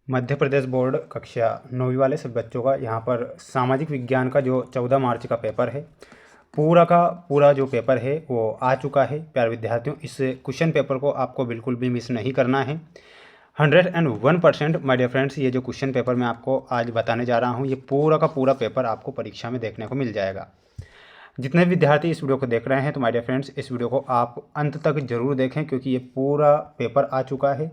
Madhya Pradesh board कक्षा 9वीं वाले सभी बच्चों का यहाँ पर सामाजिक विज्ञान का जो 14 मार्च का पेपर है, पूरा का पूरा जो पेपर है वो आ चुका है। प्यारे विद्यार्थियों, इस क्वेश्चन पेपर को आपको बिल्कुल भी मिस नहीं करना है। 101% माय डियर फ्रेंड्स, ये जो क्वेश्चन पेपर मैं आपको आज बताने जा रहा हूँ, ये पूरा का पूरा पेपर आपको परीक्षा में देखने को मिल जाएगा। जितने विद्यार्थी इस वीडियो को देख रहे हैं तो माय डियर फ्रेंड्स, इस वीडियो को आप अंत तक जरूर देखें, क्योंकि ये पूरा पेपर आ चुका है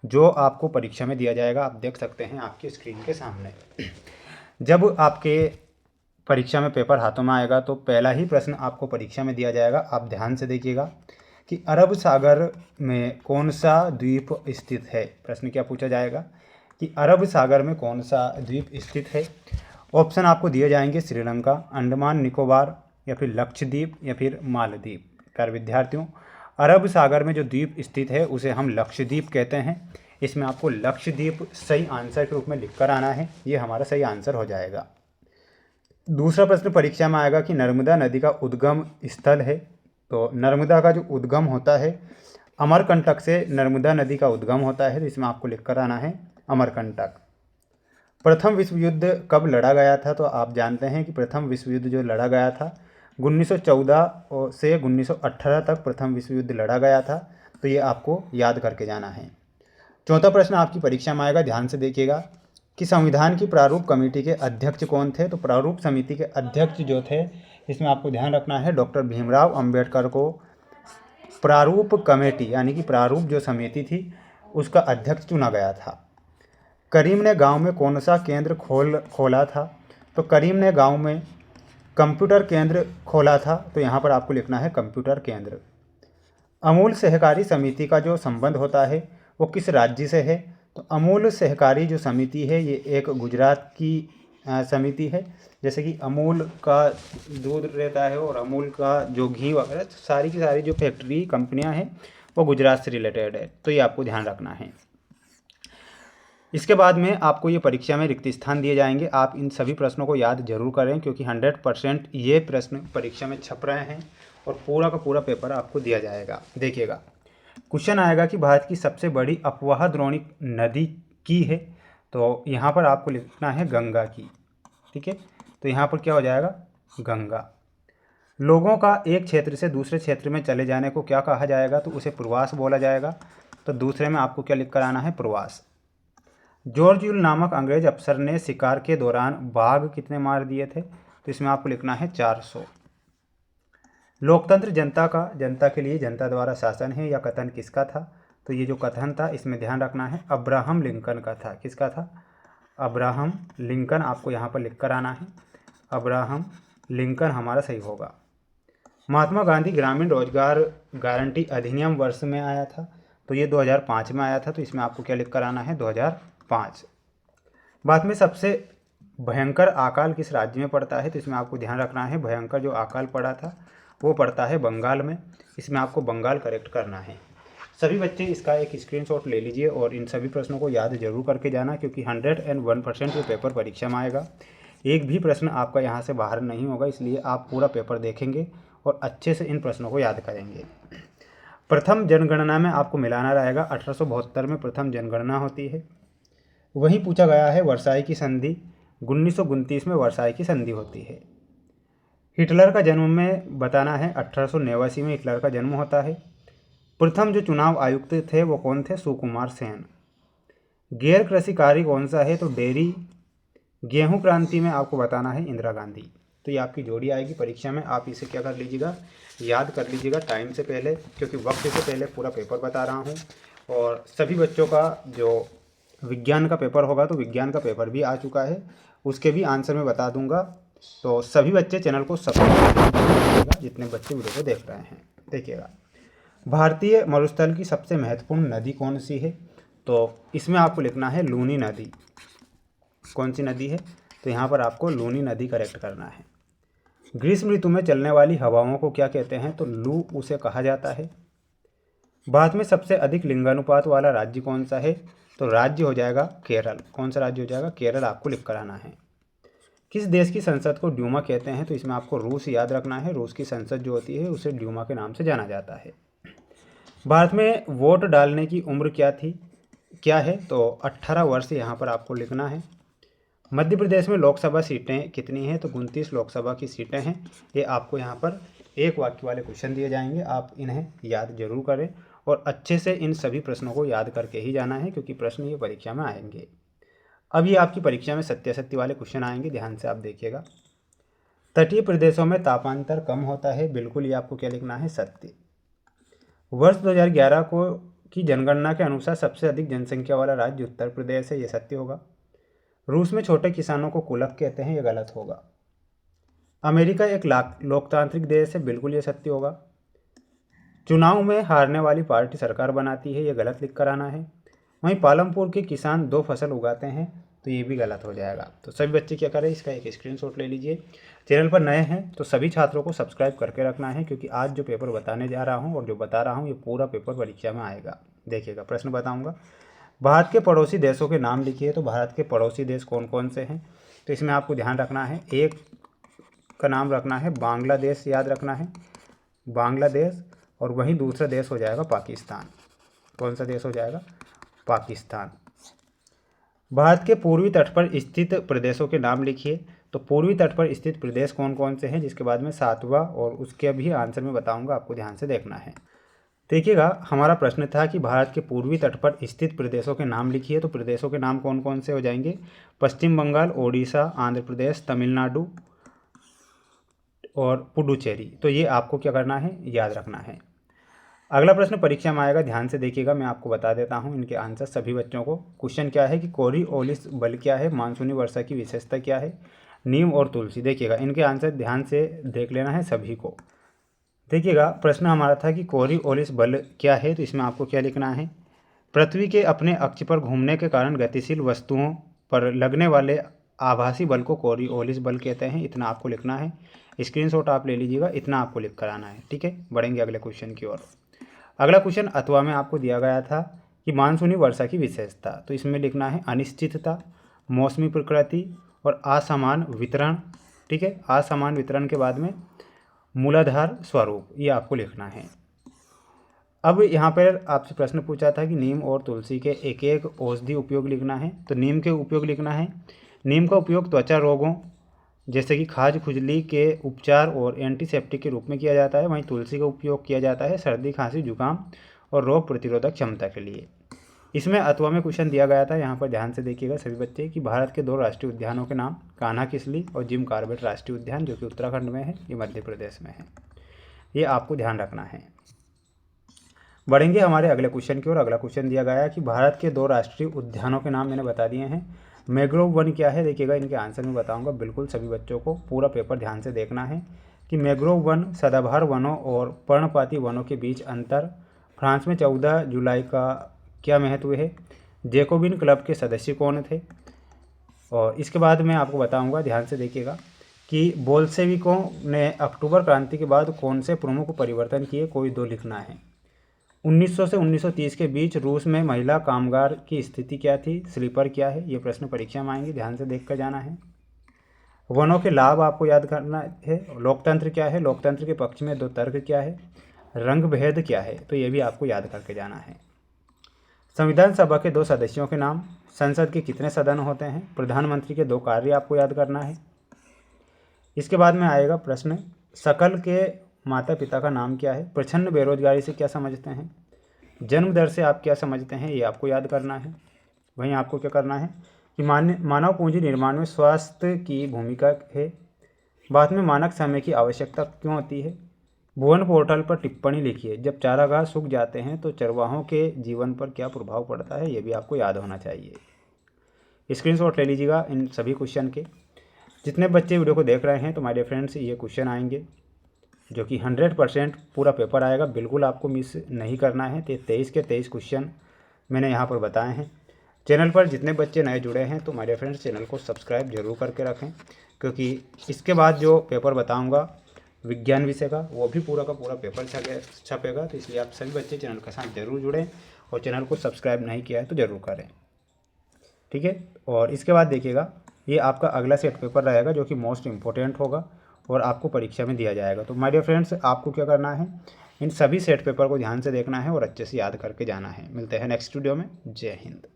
जो आपको परीक्षा में दिया जाएगा। आप देख सकते हैं आपकी स्क्रीन के सामने। जब आपके परीक्षा में पेपर हाथों में आएगा तो पहला ही प्रश्न आपको परीक्षा में दिया जाएगा। आप ध्यान से देखिएगा कि अरब सागर में कौन सा द्वीप स्थित है। प्रश्न क्या पूछा जाएगा कि अरब सागर में कौन सा द्वीप स्थित है। ऑप्शन आपको दिए जाएंगे श्रीलंका, अंडमान निकोबार, या फिर लक्षद्वीप, या फिर मालदीव। प्यारे विद्यार्थियों, अरब सागर में जो द्वीप स्थित है उसे हम लक्षद्वीप कहते हैं। इसमें आपको लक्षद्वीप सही आंसर के रूप में लिखकर आना है, ये हमारा सही आंसर हो जाएगा। दूसरा प्रश्न परीक्षा में आएगा कि नर्मदा नदी का उद्गम स्थल है। तो नर्मदा का जो उद्गम होता है, अमरकंटक से नर्मदा नदी का उद्गम होता है, तो इसमें आपको लिखकर आना है अमरकंटक। प्रथम विश्व युद्ध कब लड़ा गया था। तो आप जानते हैं कि प्रथम विश्व युद्ध जो लड़ा गया था 1914 से 1918 तक प्रथम विश्व युद्ध लड़ा गया था। तो ये आपको याद करके जाना है। चौथा प्रश्न आपकी परीक्षा में आएगा, ध्यान से देखिएगा कि संविधान की प्रारूप कमेटी के अध्यक्ष कौन थे। तो प्रारूप समिति के अध्यक्ष जो थे, इसमें आपको ध्यान रखना है डॉक्टर भीमराव अंबेडकर को प्रारूप कमेटी यानी कि प्रारूप जो समिति थी उसका अध्यक्ष चुना गया था। करीम ने गांव में कौन सा केंद्र खोला था। तो करीम ने गांव में कंप्यूटर केंद्र खोला था। तो यहाँ पर आपको लिखना है कंप्यूटर केंद्र। अमूल सहकारी समिति का जो संबंध होता है वो किस राज्य से है। तो अमूल सहकारी जो समिति है ये एक गुजरात की समिति है। जैसे कि अमूल का दूध रहता है और अमूल का जो घी वगैरह सारी की सारी जो फैक्ट्री कंपनियां हैं वो गुजरात से रिलेटेड है। तो ये आपको ध्यान रखना है। इसके बाद में आपको ये परीक्षा में रिक्त स्थान दिए जाएंगे। आप इन सभी प्रश्नों को याद जरूर करें, क्योंकि 100% ये प्रश्न परीक्षा में छप रहे हैं और पूरा का पूरा पेपर आपको दिया जाएगा। देखिएगा, क्वेश्चन आएगा कि भारत की सबसे बड़ी अपवाह द्रोणी नदी की है। तो यहाँ पर आपको लिखना है गंगा की। ठीक है, तो यहाँ पर क्या हो जाएगा, गंगा। लोगों का एक क्षेत्र से दूसरे क्षेत्र में चले जाने को क्या कहा जाएगा। तो उसे प्रवास बोला जाएगा। तो दूसरे में आपको क्या लिख कर आना है, प्रवास। जॉर्ज यूल नामक अंग्रेज अफसर ने शिकार के दौरान बाघ कितने मार दिए थे। तो इसमें आपको लिखना है 400। लोकतंत्र जनता के लिए जनता द्वारा शासन है, या कथन किसका था। तो ये जो कथन था इसमें ध्यान रखना है अब्राहम लिंकन का था। किसका था, अब्राहम लिंकन। आपको यहाँ पर लिख कर आना है अब्राहम लिंकन, हमारा सही होगा। महात्मा गांधी ग्रामीण रोजगार गारंटी अधिनियम वर्ष में आया था। तो ये 2005 में आया था। तो इसमें आपको क्या लिख कर आना है, 2005। बाद में सबसे भयंकर अकाल किस राज्य में पड़ता है। तो इसमें आपको ध्यान रखना है भयंकर जो अकाल पड़ा था वो पड़ता है बंगाल में। इसमें आपको बंगाल करेक्ट करना है। सभी बच्चे इसका एक स्क्रीनशॉट ले लीजिए और इन सभी प्रश्नों को याद जरूर करके जाना, क्योंकि 101% ये पेपर परीक्षा में आएगा। एक भी प्रश्न आपका यहाँ से बाहर नहीं होगा, इसलिए आप पूरा पेपर देखेंगे और अच्छे से इन प्रश्नों को याद करेंगे। प्रथम जनगणना में आपको मिलाना रहेगा। 1872 में प्रथम जनगणना होती है। वहीं पूछा गया है वर्साई की संधि। 1929 में वर्साई की संधि होती है। हिटलर का जन्म में बताना है। 1889 में हिटलर का जन्म होता है। प्रथम जो चुनाव आयुक्त थे वो कौन थे, सुकुमार सेन। गैर कृषिकारी कौन सा है। तो डेयरी। गेहूं क्रांति में आपको बताना है इंदिरा गांधी। तो ये आपकी जोड़ी आएगी परीक्षा में। आप इसे क्या कर लीजिएगा, याद कर लीजिएगा टाइम से पहले, क्योंकि वक्त से पहले पूरा पेपर बता रहा हूँ। और सभी बच्चों का जो विज्ञान का पेपर होगा तो विज्ञान का पेपर भी आ चुका है, उसके भी आंसर मैं बता दूंगा। तो सभी बच्चे चैनल को सब्सक्राइब करिएगा, जितने बच्चे वीडियो को देख रहे हैं। देखिएगा, भारतीय मरुस्थल की सबसे महत्वपूर्ण नदी कौन सी है। तो इसमें आपको लिखना है लूनी नदी। कौन सी नदी है, तो यहाँ पर आपको लूनी नदी करेक्ट करना है। ग्रीष्म ऋतु में चलने वाली हवाओं को क्या कहते हैं। तो लू उसे कहा जाता है। भारत में सबसे अधिक लिंगानुपात वाला राज्य कौन सा है। तो राज्य हो जाएगा केरल। कौन सा राज्य हो जाएगा, केरल। आपको लिख कर आना है। किस देश की संसद को ड्यूमा कहते हैं। तो इसमें आपको रूस याद रखना है। रूस की संसद जो होती है उसे ड्यूमा के नाम से जाना जाता है। भारत में वोट डालने की उम्र क्या थी। क्या है, तो 18 वर्ष यहाँ पर आपको लिखना है। मध्य प्रदेश में लोकसभा सीटें कितनी हैं, तो 29 लोकसभा की सीटें हैं। ये आपको यहाँ पर एक वाक्य वाले क्वेश्चन दिए जाएंगे, आप इन्हें याद जरूर करें और अच्छे से इन सभी प्रश्नों को याद करके ही जाना है, क्योंकि प्रश्न ये परीक्षा में आएंगे। अब ये आपकी परीक्षा में सत्यासत्य वाले क्वेश्चन आएंगे, ध्यान से आप देखिएगा। तटीय प्रदेशों में तापांतर कम होता है, बिल्कुल ये आपको क्या लिखना है, सत्य। वर्ष 2011 को की जनगणना के अनुसार सबसे अधिक जनसंख्या वाला राज्य उत्तर प्रदेश है, ये सत्य होगा। रूस में छोटे किसानों को कुलक कहते हैं, ये गलत होगा। अमेरिका एक लोकतांत्रिक देश है, बिल्कुल ये सत्य होगा। चुनाव में हारने वाली पार्टी सरकार बनाती है, ये गलत लिख कर आना है। वहीं पालमपुर के किसान 2 फसल उगाते हैं, तो ये भी गलत हो जाएगा। तो सभी बच्चे क्या करें, इसका एक स्क्रीनशॉट ले लीजिए। चैनल पर नए हैं तो सभी छात्रों को सब्सक्राइब करके रखना है, क्योंकि आज जो पेपर बताने जा रहा हूँ और जो बता रहा हूँ ये पूरा पेपर परीक्षा में आएगा। देखिएगा, प्रश्न बताऊँगा। भारत के पड़ोसी देशों के नाम लिखिए, तो भारत के पड़ोसी देश कौन कौन से हैं, तो इसमें आपको ध्यान रखना है, एक का नाम रखना है बांग्लादेश, याद रखना है बांग्लादेश, और वहीं दूसरा देश हो जाएगा पाकिस्तान। कौन सा देश हो जाएगा, पाकिस्तान। भारत के पूर्वी तट पर स्थित प्रदेशों के नाम लिखिए, तो पूर्वी तट पर स्थित प्रदेश कौन कौन से हैं, जिसके बाद में 7वां और उसके भी आंसर में बताऊंगा, आपको ध्यान से देखना है। देखिएगा, हमारा प्रश्न था कि भारत के पूर्वी तट पर स्थित प्रदेशों के नाम लिखिए, तो प्रदेशों के नाम कौन कौन से हो जाएंगे, पश्चिम बंगाल, ओडिशा, आंध्र प्रदेश, तमिलनाडु और पुडुचेरी। तो ये आपको क्या करना है, याद रखना है। अगला प्रश्न परीक्षा में आएगा, ध्यान से देखिएगा, मैं आपको बता देता हूँ इनके आंसर सभी बच्चों को। क्वेश्चन क्या है कि कोरिओलिस बल क्या है, मानसूनी वर्षा की विशेषता क्या है, नीम और तुलसी। देखिएगा, इनके आंसर ध्यान से देख लेना है सभी को। देखिएगा, प्रश्न हमारा था कि कोरिओलिस बल क्या है, तो इसमें आपको क्या लिखना है, पृथ्वी के अपने अक्ष पर घूमने के कारण गतिशील वस्तुओं पर लगने वाले आभासी बल को कोरिओलिस बल कहते हैं, इतना आपको लिखना है। स्क्रीनशॉट आप ले लीजिएगा, इतना आपको लिख कर आना है, ठीक है। बढ़ेंगे अगले क्वेश्चन की ओर। अगला क्वेश्चन अथवा में आपको दिया गया था कि मानसूनी वर्षा की विशेषता, तो इसमें लिखना है अनिश्चितता, मौसमी प्रकृति और असमान वितरण, ठीक है। असमान वितरण के बाद में मूलाधार स्वरूप, ये आपको लिखना है। अब यहाँ पर आपसे प्रश्न पूछा था कि नीम और तुलसी के एक एक औषधि उपयोग लिखना है, तो नीम के उपयोग लिखना है, नीम का उपयोग त्वचा रोगों जैसे कि खाज खुजली के उपचार और एंटीसेप्टिक के रूप में किया जाता है। वहीं तुलसी का उपयोग किया जाता है सर्दी, खांसी, जुकाम और रोग प्रतिरोधक क्षमता के लिए। इसमें अथवा में क्वेश्चन दिया गया था, यहाँ पर ध्यान से देखिएगा सभी बच्चे, कि भारत के 2 राष्ट्रीय उद्यानों के नाम, कान्हा किसली और जिम कॉर्बेट राष्ट्रीय उद्यान, जो कि उत्तराखंड में है, ये मध्य प्रदेश में है, ये आपको ध्यान रखना है। बढ़ेंगे हमारे अगले क्वेश्चन की ओर। अगला क्वेश्चन दिया गया है कि भारत के 2 राष्ट्रीय उद्यानों के नाम मैंने बता दिए हैं। मैंग्रोव वन क्या है, देखिएगा, इनके आंसर में बताऊंगा, बिल्कुल सभी बच्चों को पूरा पेपर ध्यान से देखना है कि मैंग्रोव वन सदाबहार वनों और पर्णपाती वनों के बीच अंतर, फ्रांस में 14 जुलाई का क्या महत्व है, जैकोबिन क्लब के सदस्य कौन थे, और इसके बाद मैं आपको बताऊंगा, ध्यान से देखिएगा, कि बोल्शेविकों ने अक्टूबर क्रांति के बाद कौन से प्रमुख परिवर्तन किए, कोई 2 लिखना है। 1900 से 1930 के बीच रूस में महिला कामगार की स्थिति क्या थी, स्लीपर क्या है, ये प्रश्न परीक्षा में आएंगे, ध्यान से देख कर जाना है। वनों के लाभ आपको याद करना है। लोकतंत्र क्या है, लोकतंत्र के पक्ष में 2 तर्क क्या है, रंग भेद क्या है, तो ये भी आपको याद करके जाना है। संविधान सभा के 2 सदस्यों के नाम, संसद के कितने सदन होते हैं, प्रधानमंत्री के 2 कार्य आपको याद करना है। इसके बाद में आएगा प्रश्न, शकल के माता पिता का नाम क्या है, प्रच्छन्न बेरोजगारी से क्या समझते हैं, जन्म दर से आप क्या समझते हैं, ये आपको याद करना है। वहीं आपको क्या करना है कि मानव पूंजी निर्माण में स्वास्थ्य की भूमिका है। बाद में मानक समय की आवश्यकता क्यों होती है। भुवन पोर्टल पर टिप्पणी लिखिए, जब चारागाह सूख जाते हैं तो चरवाहों के जीवन पर क्या प्रभाव पड़ता है, ये भी आपको याद होना चाहिए। स्क्रीनशॉट ले लीजिएगा इन सभी क्वेश्चन के। जितने बच्चे वीडियो को देख रहे हैं तो माय डियर फ्रेंड्स, ये क्वेश्चन आएंगे जो कि 100% पूरा पेपर आएगा, बिल्कुल आपको मिस नहीं करना है। तो 23 के 23 क्वेश्चन मैंने यहाँ पर बताए हैं। चैनल पर जितने बच्चे नए जुड़े हैं तो माय डियर फ्रेंड्स, चैनल को सब्सक्राइब जरूर करके रखें, क्योंकि इसके बाद जो पेपर बताऊँगा विज्ञान विषय का, वो भी पूरा का पूरा पेपर छपेगा। तो इसलिए आप सभी बच्चे चैनल के साथ जरूर जुड़ें और चैनल को सब्सक्राइब नहीं किया है तो ज़रूर करें, ठीक है। और इसके बाद देखिएगा, ये आपका अगला सेट पेपर रहेगा जो कि मोस्ट इम्पोर्टेंट होगा और आपको परीक्षा में दिया जाएगा। तो माय डियर फ्रेंड्स, आपको क्या करना है इन सभी सेट पेपर को ध्यान से देखना है और अच्छे से याद करके जाना है। मिलते हैं नेक्स्ट वीडियो में। जय हिंद।